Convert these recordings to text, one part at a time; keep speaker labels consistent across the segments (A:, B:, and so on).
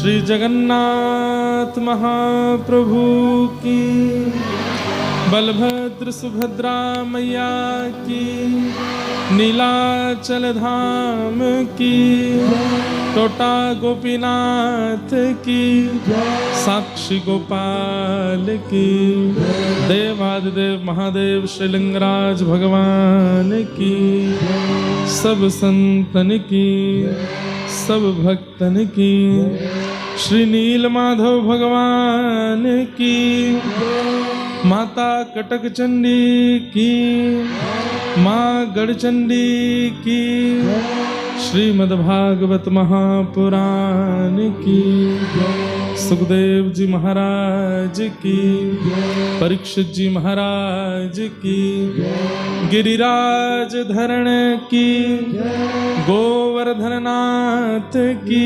A: श्री जगन्नाथ महाप्रभु की, बलभद्र सुभद्रा मैया की, नीलाचल धाम की, टोटा गोपीनाथ की, साक्षी गोपाल की, देवादिदेव महादेव श्रीलिंगराज भगवान की, सब संतन की, सब भक्तन की, श्री नील माधव भगवान की, माता कटक चंडी की, माँ गढ़चंडी की, श्रीमद्भागवत महापुराण की, सुखदेव जी महाराज की, परीक्षित जी महाराज की, गिरिराज धरण की, गोवर्धन नाथ की,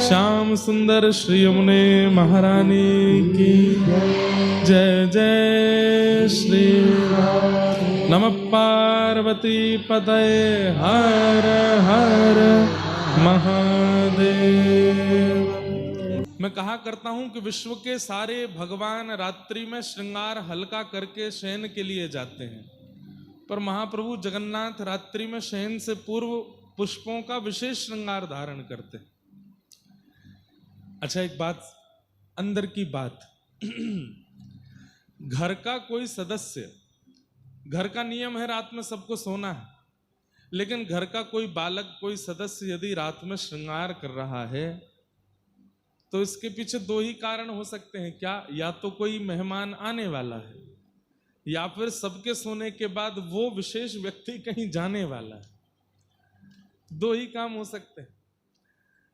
A: श्याम सुंदर श्री यमुने महारानी की, जय जय श्री नमः पार्वती पतये हर हर महादेव। मैं कहा करता हूं कि विश्व के सारे भगवान रात्रि में श्रृंगार हल्का करके शयन के लिए जाते हैं, पर महाप्रभु जगन्नाथ रात्रि में शयन से पूर्व पुष्पों का विशेष श्रृंगार धारण करते हैं। अच्छा, एक बात, अंदर की बात, घर का कोई सदस्य, घर का नियम है रात में सबको सोना है, लेकिन घर का कोई बालक, कोई सदस्य यदि रात में श्रृंगार कर रहा है तो इसके पीछे दो ही कारण हो सकते हैं। क्या? या तो कोई मेहमान आने वाला है, या फिर सबके सोने के बाद वो विशेष व्यक्ति कहीं जाने वाला है। दो ही काम हो सकते हैं।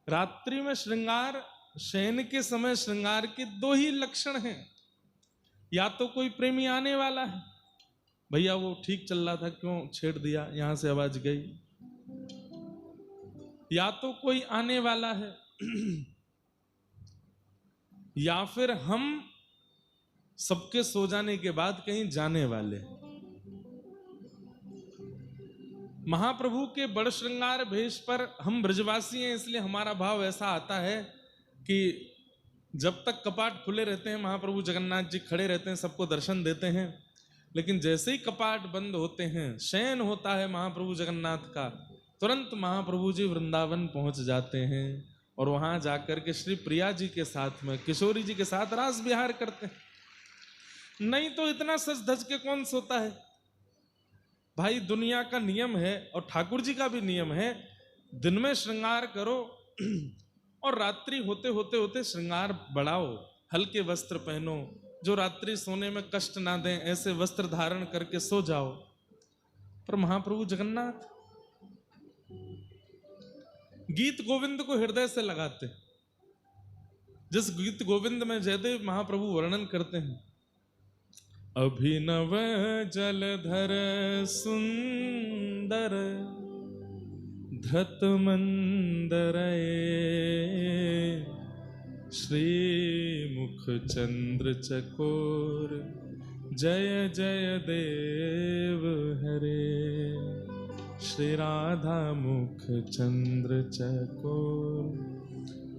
A: रात्रि में श्रृंगार, शयन के समय श्रृंगार के दो ही लक्षण हैं। या तो कोई प्रेमी आने वाला है, भैया वो ठीक चल रहा था क्यों छेड़ दिया, यहां से आवाज गई। या तो कोई आने वाला है, या फिर हम सबके सो जाने के बाद कहीं जाने वाले। महाप्रभु के बड़ श्रृंगार भेष पर हम ब्रजवासी हैं, इसलिए हमारा भाव ऐसा आता है कि जब तक कपाट खुले रहते हैं महाप्रभु जगन्नाथ जी खड़े रहते हैं, सबको दर्शन देते हैं, लेकिन जैसे ही कपाट बंद होते हैं, शयन होता है महाप्रभु जगन्नाथ का, तुरंत महाप्रभु जी वृंदावन पहुंच जाते हैं और वहां जाकर के श्री प्रिया जी के साथ में, किशोरी जी के साथ रास विहार करते हैं। नहीं तो इतना सज धज के कौन सोता है भाई। दुनिया का नियम है और ठाकुर जी का भी नियम है, दिन में श्रृंगार करो और रात्रि होते होते होते श्रृंगार बढ़ाओ, हल्के वस्त्र पहनो, जो रात्रि सोने में कष्ट ना दें, ऐसे वस्त्र धारण करके सो जाओ। पर महाप्रभु जगन्नाथ गीत गोविंद को हृदय से लगाते। जिस गीत गोविंद में जयदेव महाप्रभु वर्णन करते हैं, अभिनव जलधर सुंदर धृत मंदर श्री मुख चंद्र चकोर जय जय देव हरे। श्री राधा मुख चंद्र चकोर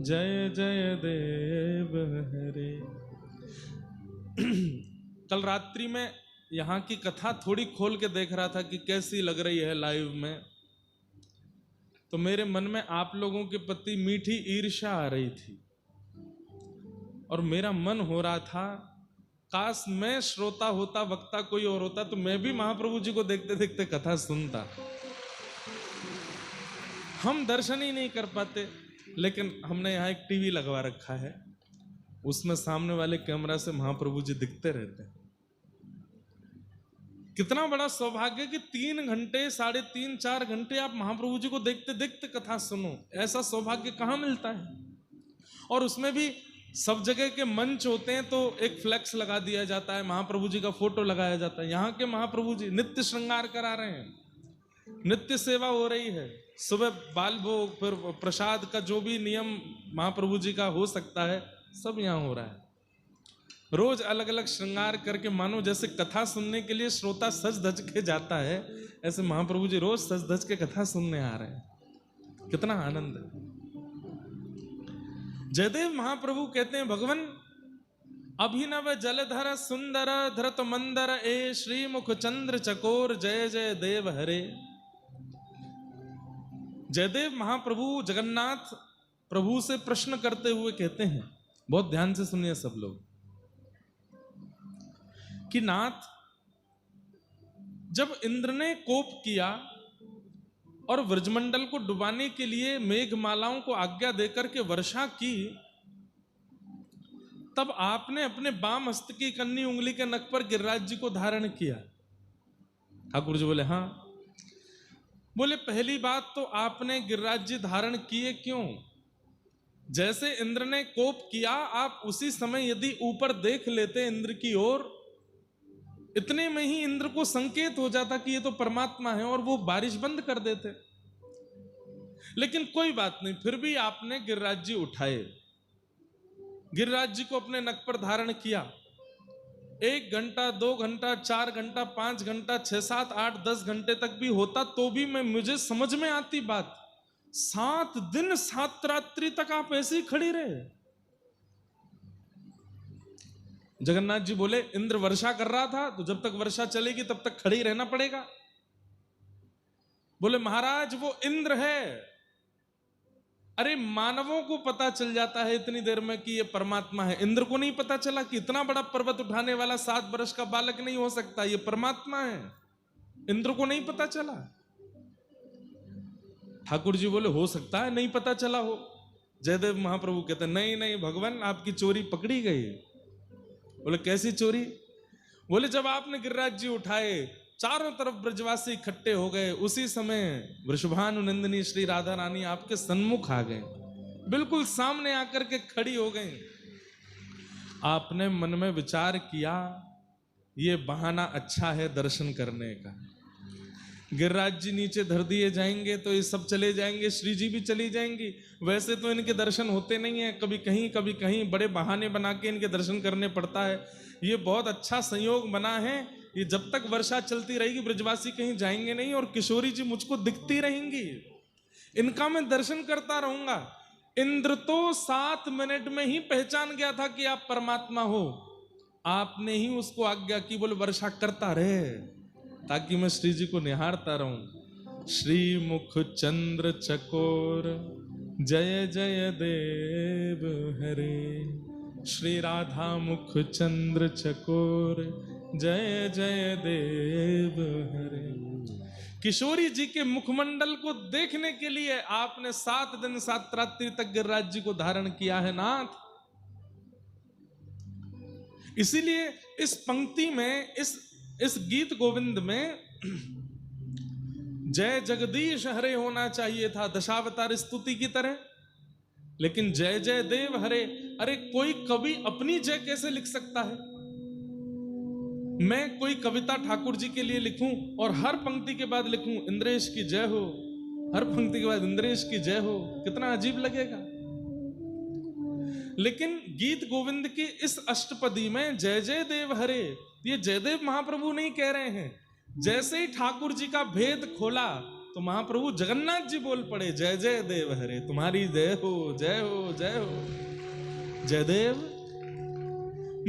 A: जय जय देव हरे। कल रात्रि में यहाँ की कथा थोड़ी खोल के देख रहा था कि कैसी लग रही है लाइव में, तो मेरे मन में आप लोगों के प्रति मीठी ईर्ष्या आ रही थी और मेरा मन हो रहा था काश मैं श्रोता होता, वक्ता कोई और होता, तो मैं भी महाप्रभु जी को देखते देखते कथा सुनता। हम दर्शन ही नहीं कर पाते, लेकिन हमने यहाँ एक टीवी लगवा रखा है, उसमें सामने वाले कैमरा से महाप्रभु जी दिखते रहते हैं। कितना बड़ा सौभाग्य कि 3 घंटे, 3.5, 4 घंटे आप महाप्रभु जी को देखते देखते कथा सुनो। ऐसा सौभाग्य कहाँ मिलता है। और उसमें भी सब जगह के मंच होते हैं तो एक फ्लेक्स लगा दिया जाता है, महाप्रभु जी का फोटो लगाया जाता है। यहाँ के महाप्रभु जी नित्य श्रृंगार करा रहे हैं, नित्य सेवा हो रही है। सुबह बाल भोग, फिर प्रसाद का जो भी नियम महाप्रभु जी का हो सकता है, सब यहाँ हो रहा है। रोज अलग अलग श्रृंगार करके, मानो जैसे कथा सुनने के लिए श्रोता सज धज के जाता है, ऐसे महाप्रभु जी रोज सज धज के कथा सुनने आ रहे हैं। कितना आनंद है। जयदेव महाप्रभु कहते हैं, भगवान अभिनव जलधर सुंदर धरत मंदर ए श्रीमुख चंद्र चकोर जय जय देव हरे। जयदेव महाप्रभु जगन्नाथ प्रभु से प्रश्न करते हुए कहते हैं, बहुत ध्यान से सुनिए सब लोग, कि नाथ जब इंद्र ने कोप किया और व्रजमंडल को डुबाने के लिए मेघमालाओं को आज्ञा देकर के वर्षा की, तब आपने अपने बाम हस्त की कन्नी उंगली के नख पर गिरिराज जी को धारण किया। ठाकुर जी बोले हाँ। बोले पहली बात तो आपने गिरिराज जी धारण किए क्यों? जैसे इंद्र ने कोप किया, आप उसी समय यदि ऊपर देख लेते इंद्र की ओर, इतने में ही इंद्र को संकेत हो जाता कि ये तो परमात्मा है और वो बारिश बंद कर देते। लेकिन कोई बात नहीं, फिर भी आपने गिरिराज जी उठाए, गिरिराज जी को अपने नख पर धारण किया। 1 घंटा 2 घंटा 4 घंटा 5 घंटा 6 7 8 10 घंटे तक भी होता तो भी मुझे समझ में आती बात। 7 दिन 7 रात्रि तक आप ऐसे ही खड़ी रहे। जगन्नाथ जी बोले इंद्र वर्षा कर रहा था, तो जब तक वर्षा चलेगी तब तक खड़ी रहना पड़ेगा। बोले महाराज वो इंद्र है। अरे मानवों को पता चल जाता है इतनी देर में कि ये परमात्मा है, इंद्र को नहीं पता चला कि इतना बड़ा पर्वत उठाने वाला 7 वर्ष का बालक नहीं हो सकता, ये परमात्मा है, इंद्र को नहीं पता चला। ठाकुर जी बोले हो सकता है नहीं पता चला हो। जयदेव महाप्रभु कहते नहीं नहीं भगवान आपकी चोरी पकड़ी गई। बोले कैसी चोरी? बोले जब आपने गिरिराज जी उठाए, चारों तरफ ब्रजवासी इकट्ठे हो गए, उसी समय वृषभानुनंदिनी श्री राधा रानी आपके सन्मुख आ गए, बिल्कुल सामने आकर के खड़ी हो गई। आपने मन में विचार किया ये बहाना अच्छा है दर्शन करने का। गिरिराज जी नीचे धर दिए जाएंगे तो ये सब चले जाएंगे, श्री जी भी चली जाएंगी। वैसे तो इनके दर्शन होते नहीं है, कभी कहीं बड़े बहाने बना के इनके दर्शन करने पड़ता है। ये बहुत अच्छा संयोग बना है, ये जब तक वर्षा चलती रहेगी ब्रजवासी कहीं जाएंगे नहीं और किशोरी जी मुझको दिखती रहेंगी, इनका मैं दर्शन करता रहूंगा। इंद्र तो 7 मिनट में ही पहचान गया था कि आप परमात्मा हो। आपने ही उसको आज्ञा की, बोले वर्षा करता रहे ताकि मैं श्री जी को निहारता रहूं। श्री मुख चंद्र चकोर जय जय देव हरे। श्री राधा मुख चंद्र चकोर जय जय देव हरे। किशोरी जी के मुखमंडल को देखने के लिए आपने 7 दिन 7 रात्रि तक गिरिराज जी को धारण किया है नाथ। इसीलिए इस पंक्ति में, इस गीत गोविंद में जय जगदीश हरे होना चाहिए था, दशावतार स्तुति की तरह, लेकिन जय जय देव हरे। अरे कोई कवि अपनी जय कैसे लिख सकता है? मैं कोई कविता ठाकुर जी के लिए लिखूं और हर पंक्ति के बाद लिखूं इंद्रेश की जय हो, हर पंक्ति के बाद इंद्रेश की जय हो, कितना अजीब लगेगा। लेकिन गीत गोविंद की इस अष्टपदी में जय जय देव हरे, ये जयदेव महाप्रभु नहीं कह रहे हैं। जैसे ही ठाकुर जी का भेद खोला तो महाप्रभु जगन्नाथ जी बोल पड़े जय जय देव हरे, तुम्हारी जय हो जय हो जय हो। जयदेव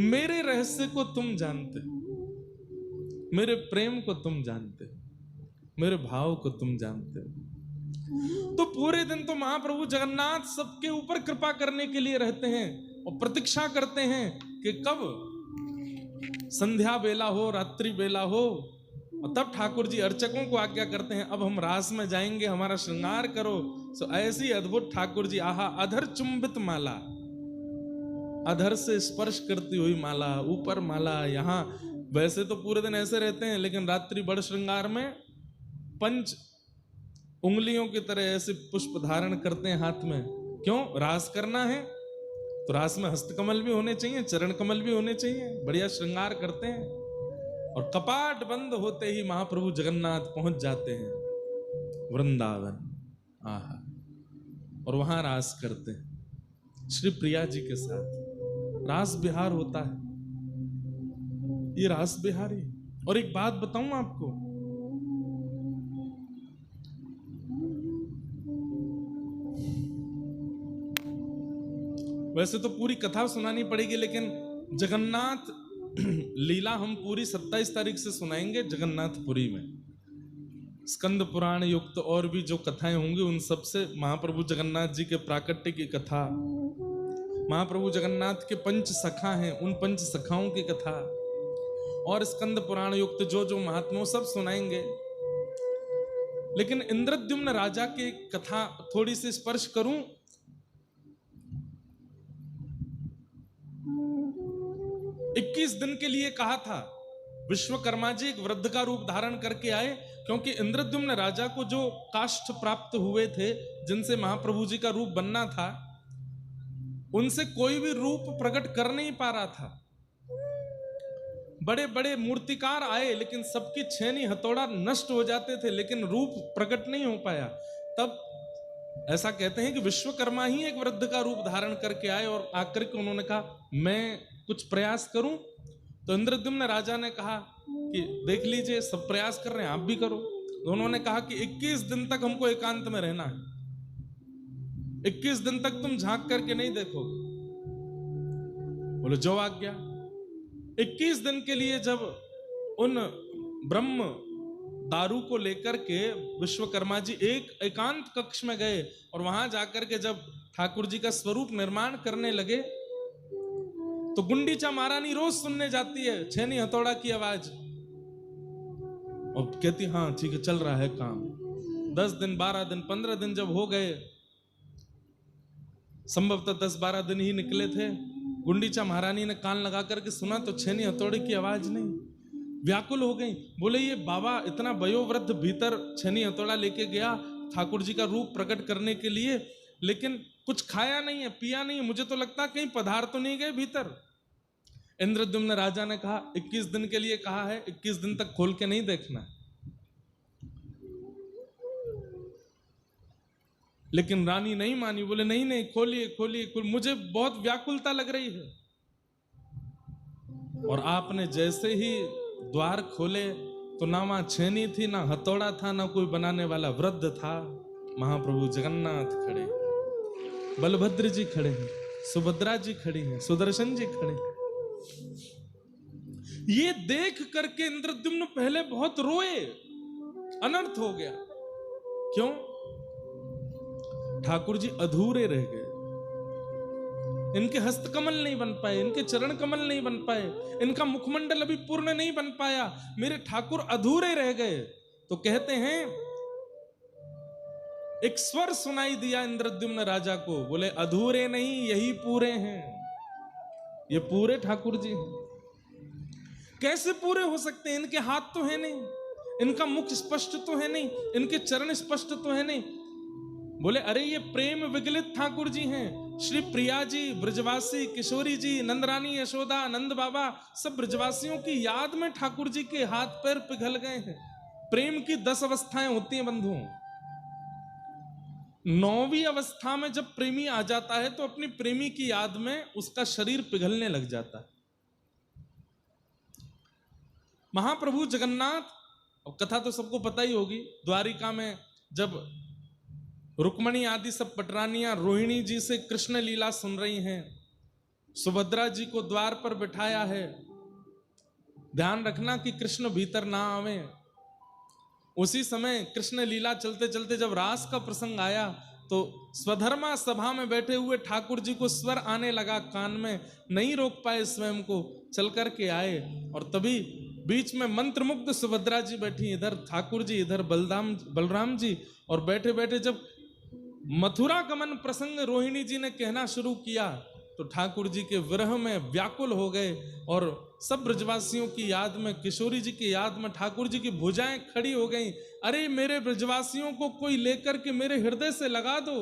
A: मेरे रहस्य को तुम जानते हो, मेरे प्रेम को तुम जानते हो, मेरे भाव को तुम जानते हो। तो पूरे दिन तो महाप्रभु जगन्नाथ सबके ऊपर कृपा करने के लिए रहते हैं और प्रतीक्षा करते हैं कि कब संध्या बेला हो, रात्रि बेला हो, और तब ठाकुर जी अर्चकों को आज्ञा करते हैं अब हम रास में जाएंगे, हमारा श्रृंगार करो। सो ऐसी अद्भुत ठाकुर जी, आहा अधर चुंबित माला, अधर से स्पर्श करती हुई माला, ऊपर माला, यहाँ वैसे तो पूरे दिन ऐसे रहते हैं, लेकिन रात्रि बड़ श्रृंगार में 5 उंगलियों की तरह ऐसे पुष्प धारण करते हैं हाथ में। क्यों? रास करना है तो रास में हस्तकमल भी होने चाहिए, चरण कमल भी होने चाहिए, बढ़िया श्रृंगार करते हैं। और कपाट बंद होते ही महाप्रभु जगन्नाथ पहुंच जाते हैं वृंदावन, आहा, और वहां रास करते हैं श्री प्रिया जी के साथ। रास बिहार होता है, ये रास बिहारी। और एक बात बताऊं आपको, वैसे तो पूरी कथा सुनानी पड़ेगी, लेकिन जगन्नाथ लीला हम पूरी 27 तारीख से सुनाएंगे जगन्नाथपुरी में। स्कंद पुराण युक्त और भी जो कथाएं होंगी उन सब से महाप्रभु जगन्नाथ जी के प्राकट्य की कथा, महाप्रभु जगन्नाथ के पंच सखा हैं उन पंच सखाओं की कथा और स्कंद पुराण युक्त जो जो महात्मा सब सुनाएंगे। लेकिन इंद्रद्युम्न राजा की कथा थोड़ी सी स्पर्श करूं। 21 दिन के लिए कहा था, विश्वकर्मा जी एक वृद्ध का रूप धारण करके आए, क्योंकि इंद्रद्युम्न राजा को जो काष्ठ प्राप्त हुए थे जिनसे महाप्रभु जी का रूप बनना था, उनसे कोई भी रूप प्रकट कर नहीं पा रहा था। बड़े बड़े मूर्तिकार आए लेकिन सबकी छेनी हथौड़ा नष्ट हो जाते थे, लेकिन रूप प्रकट नहीं हो पाया। तब ऐसा कहते हैं कि विश्वकर्मा ही एक वृद्ध का रूप धारण करके आए और आकर के उन्होंने कहा मैं कुछ प्रयास करूं। तो इंद्रद्युम्न राजा ने कहा कि देख लीजिए सब प्रयास कर रहे हैं, आप भी करो। तो उन्होंने कहा कि 21 दिन तक हमको एकांत में रहना है, 21 दिन तक तुम झांक करके नहीं देखोगे। बोले जो आज्ञा। 21 दिन के लिए जब उन ब्रह्म दारू को लेकर के विश्वकर्मा जी एक एकांत कक्ष में गए और वहां जाकर के जब ठाकुर जी का स्वरूप निर्माण करने लगे तो गुंडीचा महारानी रोज सुनने जाती है छेनी हथौड़ा की आवाज और कहती हाँ ठीक है चल रहा है काम। 10 दिन 12 दिन 15 दिन जब हो गए, संभवतः 10-12 दिन ही निकले थे, गुंडीचा महारानी ने कान लगा करके सुना तो छेनी हथौड़े की आवाज नहीं। व्याकुल हो गई, बोले ये बाबा इतना वयोवृद्ध भीतर छेनी हथौड़ा लेके गया ठाकुर जी का रूप प्रकट करने के लिए, लेकिन कुछ खाया नहीं है पिया नहीं है, मुझे तो लगता कहीं पधार तो नहीं गए भीतर। इंद्रद्युम्न राजा ने कहा 21 दिन के लिए कहा है, 21 दिन तक खोल के नहीं देखना। लेकिन रानी नहीं मानी, बोले नहीं नहीं खोलिए खोलिए, मुझे बहुत व्याकुलता लग रही है। और आपने जैसे ही द्वार खोले तो ना वहां छेनी थी, ना हथौड़ा था, ना कोई बनाने वाला वृद्ध था। महाप्रभु जगन्नाथ खड़े, बलभद्र जी खड़े हैं, सुभद्रा जी खड़ी हैं, सुदर्शन जी खड़े हैं। ये देख करके इंद्रद्युम्न पहले बहुत रोए, अनर्थ हो गया। क्यों? ठाकुर जी अधूरे रह गए, इनके हस्तकमल नहीं बन पाए, इनके चरण कमल नहीं बन पाए, इनका मुखमंडल अभी पूर्ण नहीं बन पाया, मेरे ठाकुर अधूरे रह गए। तो कहते हैं एक स्वर सुनाई दिया इंद्रद्युम्न राजा को, बोले अधूरे नहीं यही पूरे हैं, ये पूरे ठाकुर जी हैं। कैसे पूरे हो सकते हैं? इनके हाथ तो है नहीं, इनका मुख स्पष्ट तो है नहीं, इनके चरण स्पष्ट तो है नहीं। बोले अरे ये प्रेम विगलित ठाकुर जी हैं, श्री प्रिया जी, ब्रजवासी, किशोरी जी, नंदरानी, यशोदा, नंद बाबा, सब ब्रजवासियों की याद में ठाकुर जी के हाथ पैर पिघल गए हैं। प्रेम की 10 अवस्थाएं होती हैं बंधुओं। 9वीं अवस्था में जब प्रेमी आ जाता है तो अपनी प्रेमी की याद में उसका शरीर पिघलने लग जाता है। महाप्रभु जगन्नाथ, और कथा तो सबको पता ही होगी, द्वारिका में जब रुक्मणी आदि सब पटरानियां रोहिणी जी से कृष्ण लीला सुन रही हैं, सुभद्रा जी को द्वार पर बिठाया है, ध्यान रखना कि कृष्ण भीतर ना आवे। उसी समय कृष्ण लीला चलते चलते जब रास का प्रसंग आया तो स्वधर्मा सभा में बैठे हुए ठाकुर जी को स्वर आने लगा कान में, नहीं रोक पाए स्वयं को, चल करके आए। और तभी बीच में मंत्रमुग्ध सुभद्रा जी बैठी, इधर ठाकुर जी, इधर बलराम जी, और बैठे बैठे जब मथुरा गमन प्रसंग रोहिणी जी ने कहना शुरू किया तो ठाकुर जी के विरह में व्याकुल हो गए और सब ब्रजवासियों की याद में, किशोरी जी की याद में ठाकुर जी की भुजाएं खड़ी हो गईं। अरे मेरे ब्रजवासियों को कोई लेकर के मेरे हृदय से लगा दो,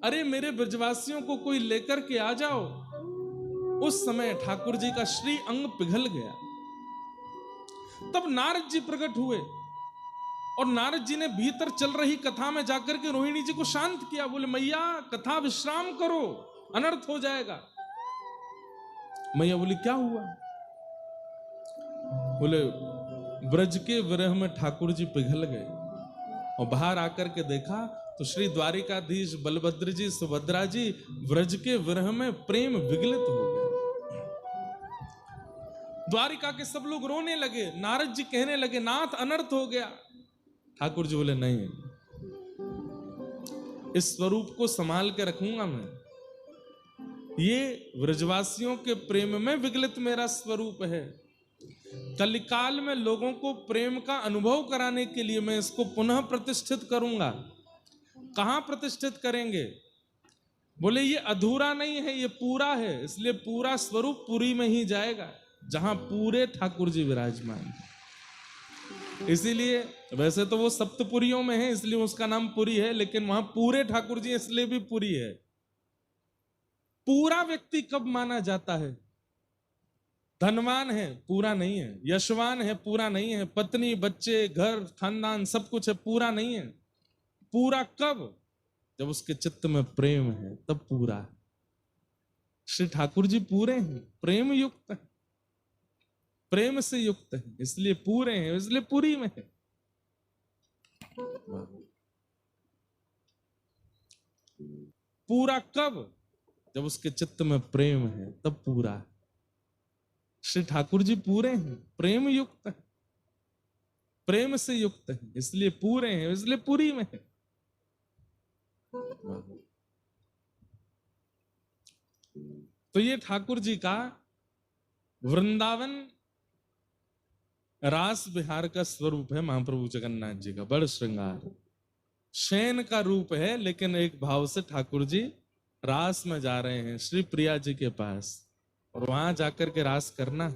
A: अरे मेरे ब्रजवासियों को कोई लेकर के आ जाओ। उस समय ठाकुर जी का श्री अंग पिघल गया। तब नारद जी प्रकट हुए और नारद जी ने भीतर चल रही कथा में जाकर के रोहिणी जी को शांत किया। बोले मैया कथा विश्राम करो, अनर्थ हो जाएगा। मैया बोली क्या हुआ? बोले ब्रज के विरह में ठाकुर जी पिघल गए। और बाहर आकर के देखा तो श्री द्वारिकाधीश बलभद्र जी सुभद्रा जी व्रज के विरह में प्रेम विगलित हो गए। द्वारिका के सब लोग रोने लगे, नारद जी कहने लगे नाथ अनर्थ हो गया। ठाकुर जी बोले नहीं, इस स्वरूप को संभाल के रखूंगा मैं। ये व्रजवासियों के प्रेम में विगलित मेरा स्वरूप है। कलिकाल में लोगों को प्रेम का अनुभव कराने के लिए मैं इसको पुनः प्रतिष्ठित करूंगा। कहां प्रतिष्ठित करेंगे? बोले ये अधूरा नहीं है, ये पूरा है, इसलिए पूरा स्वरूप पुरी में ही जाएगा जहां पूरे ठाकुर जी विराजमान। इसीलिए वैसे तो वो सप्तपुरियों में है इसलिए उसका नाम पुरी है, लेकिन वहां पूरे ठाकुर जी इसलिए भी पुरी है। पूरा व्यक्ति कब माना जाता है? धनवान है पूरा नहीं है, यशवान है पूरा नहीं है, पत्नी बच्चे घर खानदान सब कुछ है पूरा नहीं है। पूरा कब? जब उसके चित्त में प्रेम है तब पूरा। श्री ठाकुर जी पूरे हैं, प्रेम युक्त है, प्रेम से युक्त है, इसलिए पूरे हैं, इसलिए पुरी में है। पूरा कब? जब उसके चित्त में प्रेम है तब पूरा। श्री ठाकुर जी पूरे हैं, प्रेम युक्त है, प्रेम से युक्त है, इसलिए पूरे हैं, इसलिए पुरी में है। तो ये ठाकुर जी का वृंदावन रास विहार का स्वरूप है। महाप्रभु जगन्नाथ जी का बड़ श्रृंगार शयन का रूप है, लेकिन एक भाव से ठाकुर जी रास में जा रहे हैं श्री प्रिया जी के पास, और वहां जाकर के रास करना।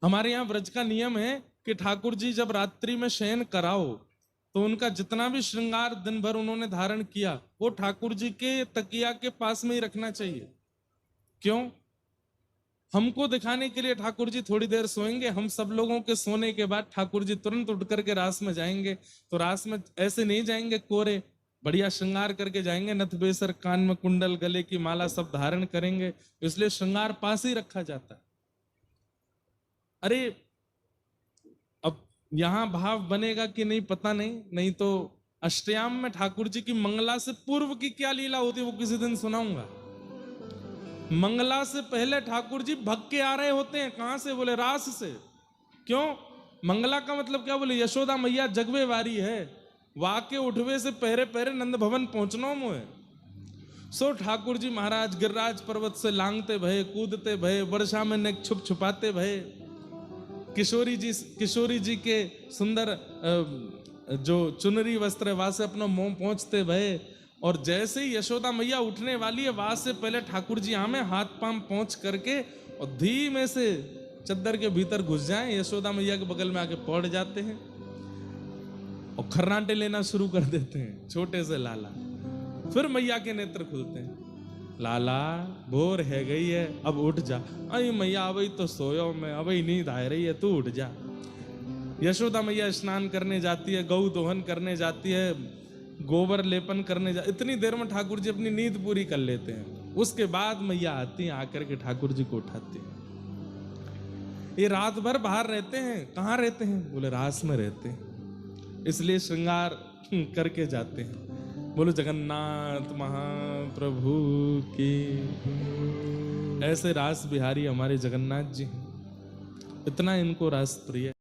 A: हमारे यहाँ व्रज का नियम है कि ठाकुर जी जब रात्रि में शयन कराओ तो उनका जितना भी श्रृंगार दिन भर उन्होंने धारण किया वो ठाकुर जी के तकिया के पास में ही रखना चाहिए। क्यों? हमको दिखाने के लिए ठाकुर जी थोड़ी देर सोएंगे, हम सब लोगों के सोने के बाद ठाकुर जी तुरंत उठ करके रास में जाएंगे। तो रास में ऐसे नहीं जाएंगे कोरे, बढ़िया श्रृंगार करके जाएंगे, नथ बेसर, कान में कुंडल, गले की माला सब धारण करेंगे, इसलिए श्रृंगार पास ही रखा जाता। अरे अब यहां भाव बनेगा कि नहीं पता नहीं, नहीं तो अष्टयाम में ठाकुर जी की मंगला से पूर्व की क्या लीला होती है वो किसी दिन सुनाऊंगा। मंगला से पहले ठाकुर जी भग के आ रहे होते हैं। कहां से? बोले रास से। क्यों? मंगला का मतलब क्या? बोले यशोदा मैया जगवे वारी है, वाके उठवे से पहरे पहरे नंद भवन पहुंचना मोए। सो ठाकुर जी महाराज गिरिराज पर्वत से लांगते भये, कूदते भये, वर्षा में नेक छुप छुपाते भये, किशोरी जी के सुंदर जो चुनरी वस्त्र है वहां से अपना मुंह पहुंचते भये, और जैसे ही यशोदा मैया उठने वाली है वहां से पहले ठाकुर जी यहाँ में हाथ पांव पहुंच करके और धीमे से चद्दर के भीतर घुस जाएं, यशोदा मैया के बगल में आके पड़ जाते हैं और खर्राटे लेना शुरू कर देते हैं, छोटे से लाला। फिर मैया के नेत्र खुलते हैं, लाला भोर है गई है अब उठ जा। अरे मैया अभी तो सोयो में, अभी नींद आ रही है, तू उठ जा। यशोदा मैया स्नान करने जाती है, गौ दोहन करने जाती है, गोबर लेपन करने जा, इतनी देर में ठाकुर जी अपनी नींद पूरी कर लेते हैं। उसके बाद मैया आती हैं, आकर के ठाकुर जी को उठाती हैं। ये रात भर बाहर रहते हैं। कहाँ रहते हैं? बोले रास में रहते हैं, इसलिए श्रृंगार करके जाते हैं। बोलो जगन्नाथ महाप्रभु की। ऐसे रास बिहारी हमारे जगन्नाथ जी, इतना इनको रास प्रिय।